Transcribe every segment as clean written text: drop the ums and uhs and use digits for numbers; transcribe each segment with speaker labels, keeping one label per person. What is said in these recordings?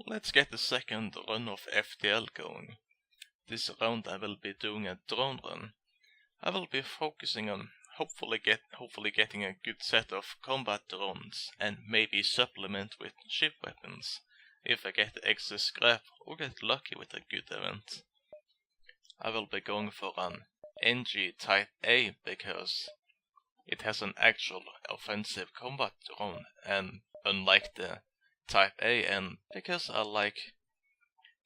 Speaker 1: let's get the second run of FTL going. This round I will be doing a drone run. I will be focusing on hopefully getting a good set of combat drones and maybe supplement with ship weapons if I get excess scrap or get lucky with a good event. I will be going for an NG Type A because it has an actual offensive combat drone, and unlike the Type A, and because I like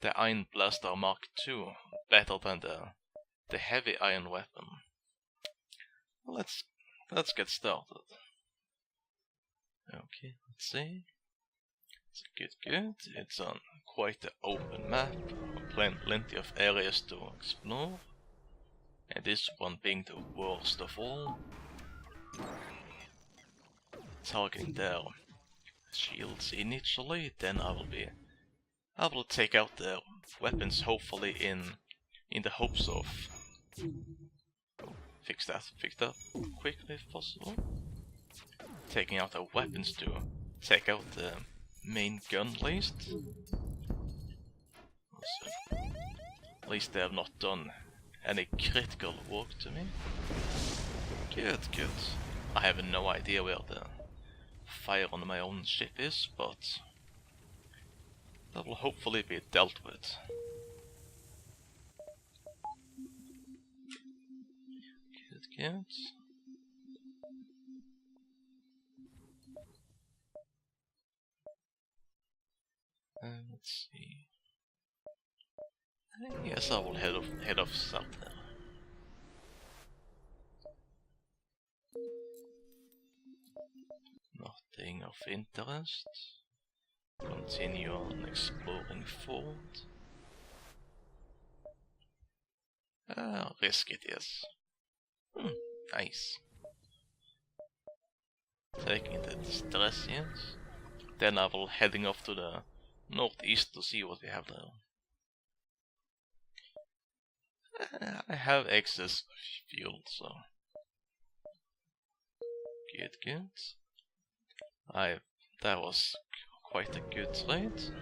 Speaker 1: the Iron Blaster Mark II better than the heavy iron weapon. Let's get started. Okay, let's see. It's good. It's on quite an open map, plenty of areas to explore, and this one being the worst of all. Targeting their shields initially, then I will take out their weapons, hopefully in the hopes of fix that quickly if possible. Taking out their weapons to take out the main gun at least. So, at least they have not done any critical work to me. Good. I have no idea where the fire on my own ship is, but that will hopefully be dealt with. Good. Let's see. Yes, I will head off south there. Nothing of interest. Continue on exploring forward. Risk it, yes. Nice. Taking the Stressians. Then I will heading off to the northeast to see what we have there. I have excess fuel, so good. That was quite a good trade.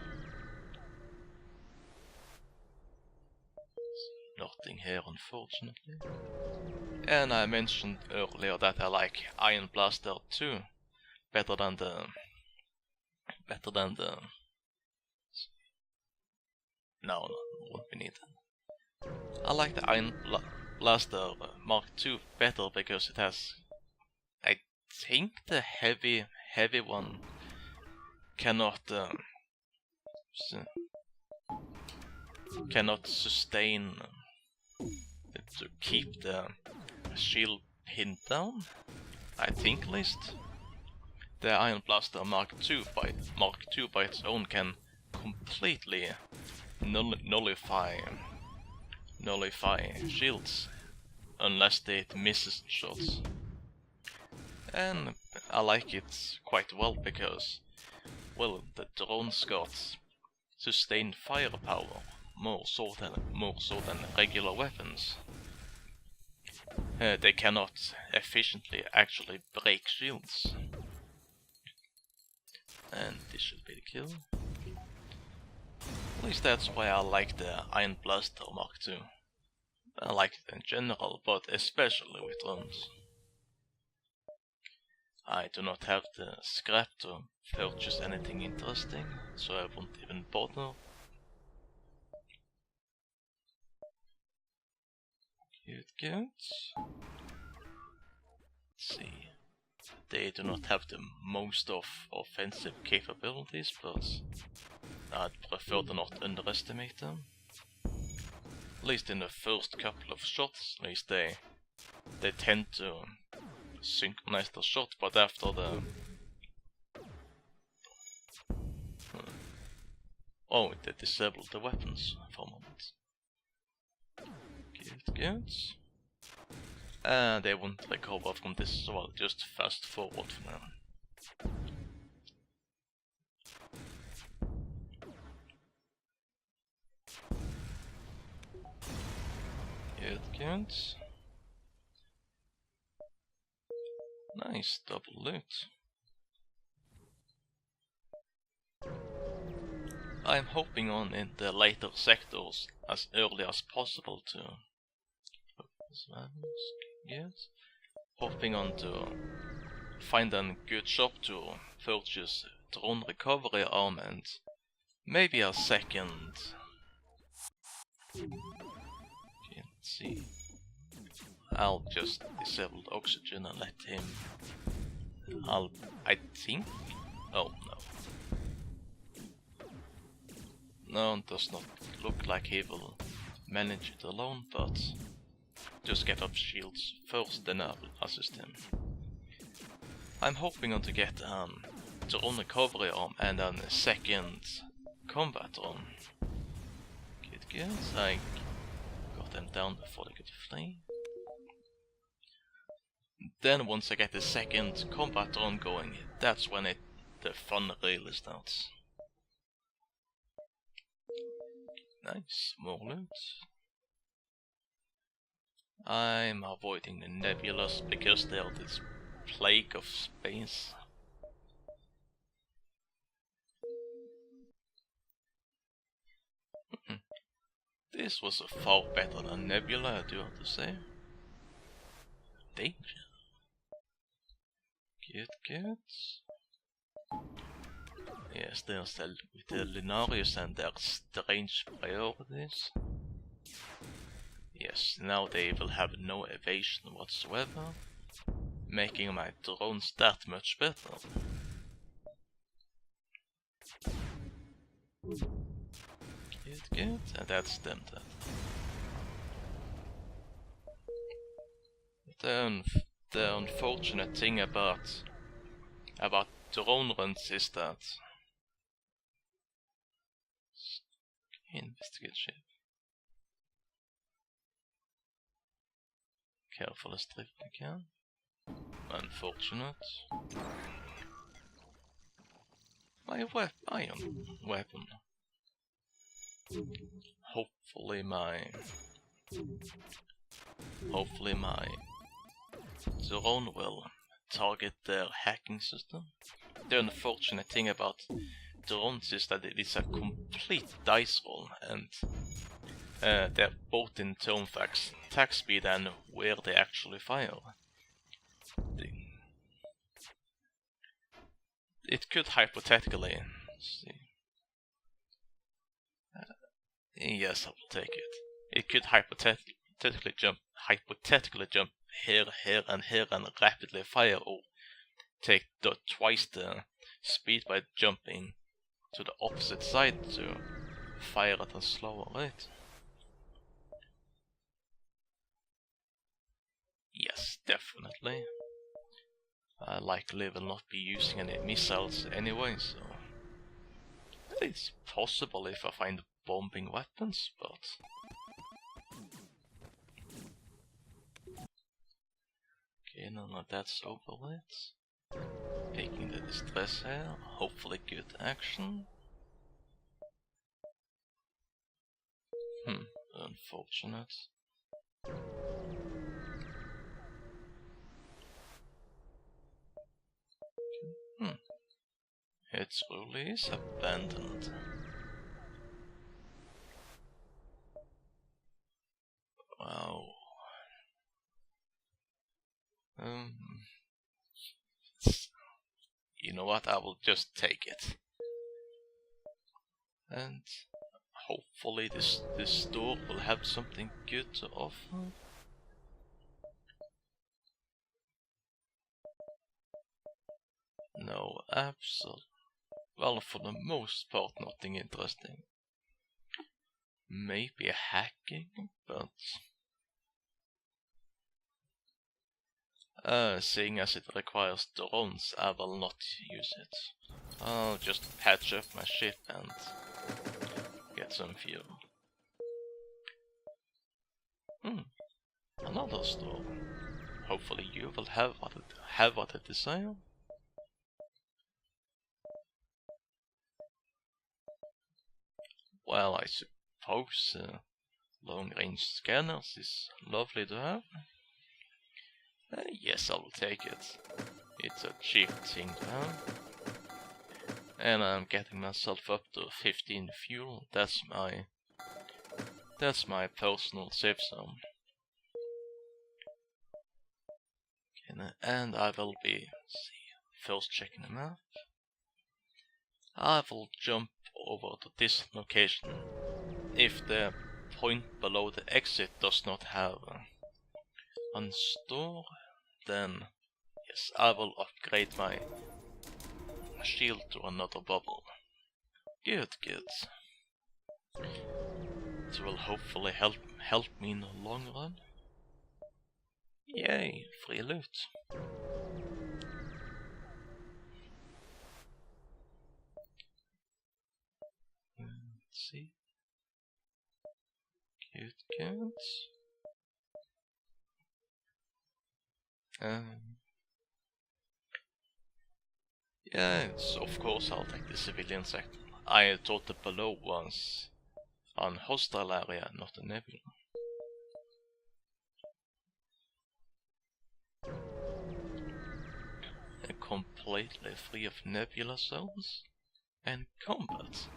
Speaker 1: Nothing here, unfortunately. And I mentioned earlier that I like Iron Blaster 2 better than the no, won't be needed. I like the Iron Blaster Mark II better because it has, I think, the heavy one cannot sustain to keep the shield pinned down. I think at least. The Iron Blaster Mark II by its own can completely nullify shields unless it misses shots. And I like it quite well because, well, the drones got sustained firepower more so than regular weapons. They cannot efficiently actually break shields. And this should be the kill. At least that's why I like the Iron Blaster Mark II. I like it in general, but especially with drones. I do not have the scrap to purchase anything interesting, so I won't even bother. Good. Let's see. They do not have the most of offensive capabilities, but I'd prefer to not underestimate them. At least in the first couple of shots, at least they tend to synchronize the shot, but after the oh, they disabled the weapons for a moment. Good. They won't recover from this, so I'll just fast forward for now. Good. Nice, double loot. I'm hoping on in the later sectors as early as possible to... Yes. Hoping on to find a good shop to purchase drone recovery arm and maybe a second. Can't see. I'll just disable the oxygen and let him... I think... Oh no. No, it does not look like he will manage it alone, but just get up shields first, then I'll assist him. I'm hoping on to get drone recovery arm and a second combat arm. Good, I got them down before they could flee. Then once I get the second combat arm going, that's when the fun really starts. Nice, more loot. I'm avoiding the nebulas because they are this plague of space. This was far better than nebula, I do have to say. Danger. Good. Yes, there's with the Linnarius and their strange priorities. Yes, now they will have no evasion whatsoever, making my drones that much better. Good, and that's them then. The unfortunate thing about drone runs is that... Investigate ship. Careful as trip we can. Unfortunate. My iron weapon. Hopefully my drone will target their hacking system. The unfortunate thing about drones is that it is a complete dice roll, and they're both in terms of attack speed and where they actually fire. It could hypothetically... yes, I will take it. It could hypothetically jump here, and rapidly fire, or take twice the speed by jumping to the opposite side to fire at a slower rate. Yes, definitely. I likely will not be using any missiles anyway, so it's possible if I find bombing weapons, but... Okay, no, that's over with. Taking the distress here, hopefully good action. Unfortunate. Its truly is abandoned. Wow. You know what, I will just take it. And hopefully this store will have something good to offer. No, absolutely. Well, for the most part, nothing interesting. Maybe hacking, but... seeing as it requires drones, I will not use it. I'll just patch up my ship and get some fuel. Another store. Hopefully you will have what I desire. Well, I suppose long-range scanners is lovely to have. Yes, I will take it. It's a cheap thing to have. And I'm getting myself up to 15 fuel. That's my personal safe zone. And I will be first checking the map. I will jump over to this location if the point below the exit does not have a store. Then yes, I will upgrade my shield to another bubble. Good. It will hopefully help me in the long run. Yay, free loot. Let's see. Good. Yeah, of course I'll take the civilian sector. I thought the below was an hostile area, not a nebula. And completely free of nebula cells and combat.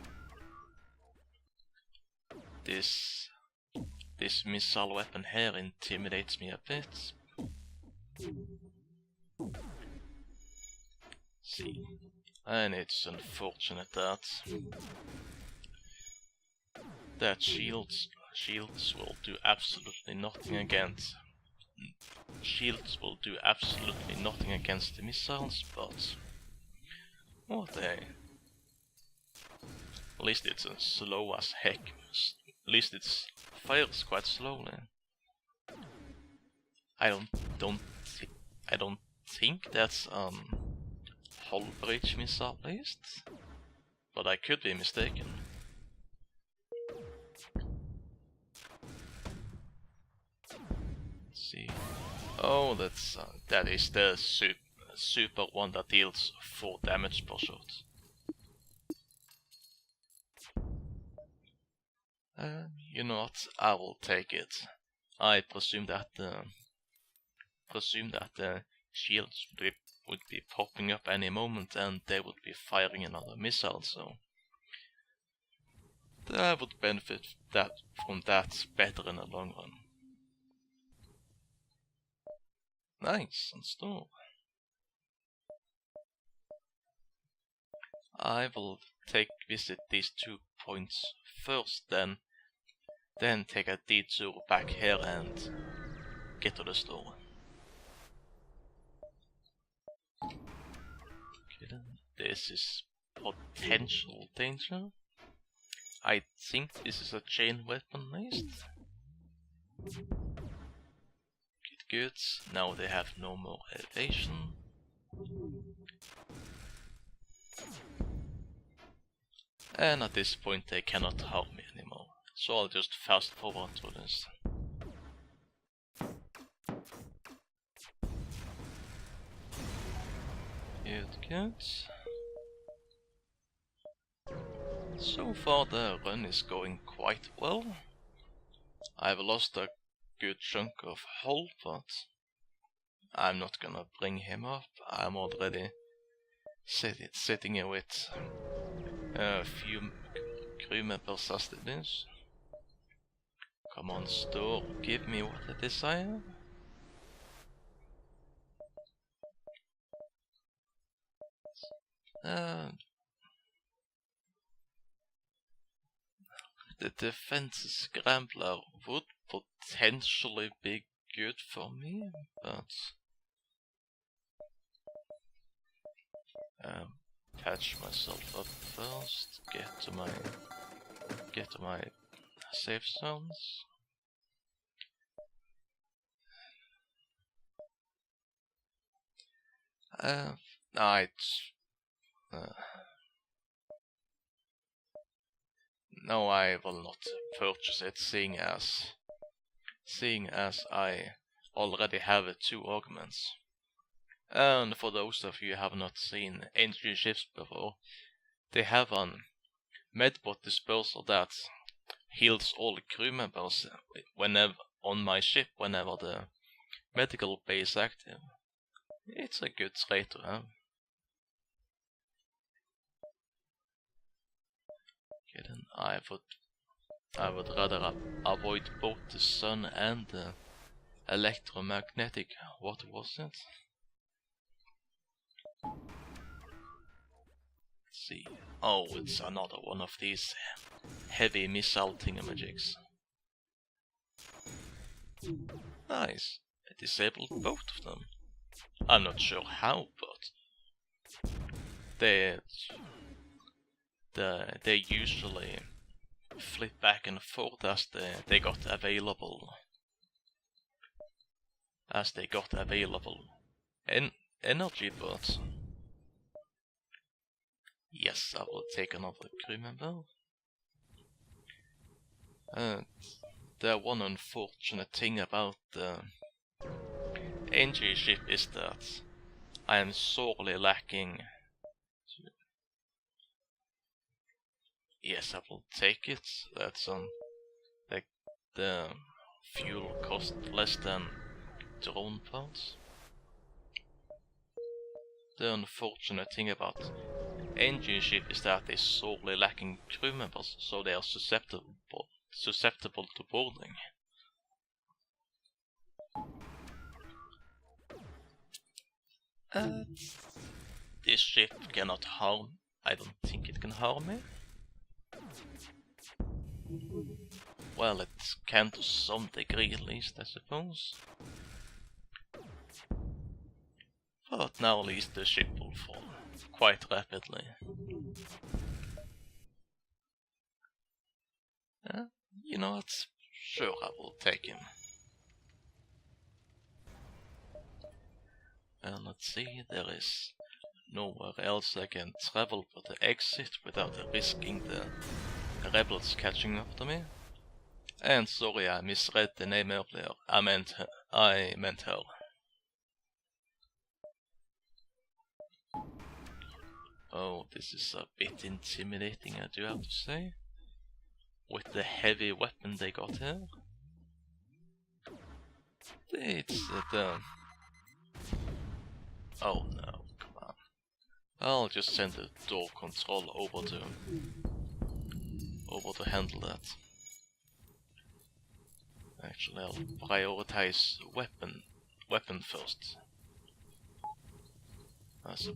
Speaker 1: This missile weapon here intimidates me a bit. See, and it's unfortunate that shields will do absolutely nothing against. Shields will do absolutely nothing against the missiles, but what at least it's slow as heck. At least it fires quite slowly. I don't think that's hull breach missile at least, but I could be mistaken. Let's see. Oh, that is the super one that deals 4 damage per shot. You know what? I will take it. I presume that the shields would be popping up any moment, and they would be firing another missile. So I would benefit from that better in the long run. Nice, and store. I will visit these 2 points first, then take a detour back here and get to the store. Okay, then this is potential danger. I think this is a chain weapon at least. Good. Now they have no more elevation. And at this point they cannot harm me anymore. So I'll just fast forward to this. Good. So far the run is going quite well. I've lost a good chunk of hull, but I'm not gonna bring him up. I'm already sitting here with a few crew members as it is. Come on, store, give me what I desire. The defense scrambler would potentially be good for me, but patch myself up first, get to my safe zones. No, I will not purchase it, seeing as I already have 2 augments. And for those of you who have not seen entry ships before, they have a medbot disperser that heals all crew members whenever on my ship whenever the medical bay is active. It's a good trait to have. I would rather avoid both the sun and the electromagnetic. What was it? Let's see. Oh, it's another one of these heavy missile thingamajigs. Nice. I disabled both of them. I'm not sure how, but they usually flip back and forth as they got available. Energy, but yes, I will take another crew member. The one unfortunate thing about the NG ship is that I am sorely lacking. Yes, I will take it. That's like the fuel cost less than drone parts. The unfortunate thing about engine ship is that they're sorely lacking crew members, so they are susceptible to boarding. This ship cannot harm. I don't think it can harm me. Well, it can to some degree at least, I suppose. But now at least the ship will fall quite rapidly. You know what? Sure, I will take him. And let's see, there is nowhere else I can travel but the exit without risking the rebels catching up to me. And sorry, I misread the name earlier. I meant her. Oh, this is a bit intimidating, I do have to say. With the heavy weapon they got here. It's oh no, come on. I'll just send the door control over to handle that. Actually, I'll prioritize weapon first. As if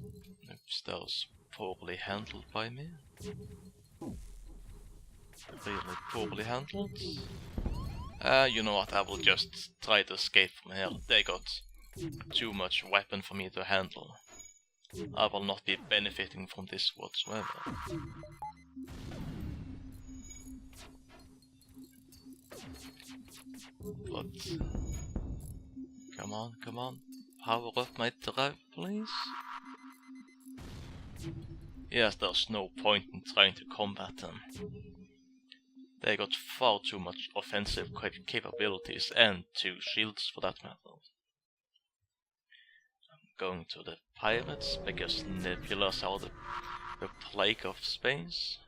Speaker 1: that was poorly handled by me. Really poorly handled. You know what, I will just try to escape from here. They got too much weapon for me to handle. I will not be benefiting from this whatsoever. But come on, power up my drive, please. Yes, there's no point in trying to combat them. They got far too much offensive capabilities, and 2 shields for that matter. I'm going to the pirates, because nebulas are the plague of space.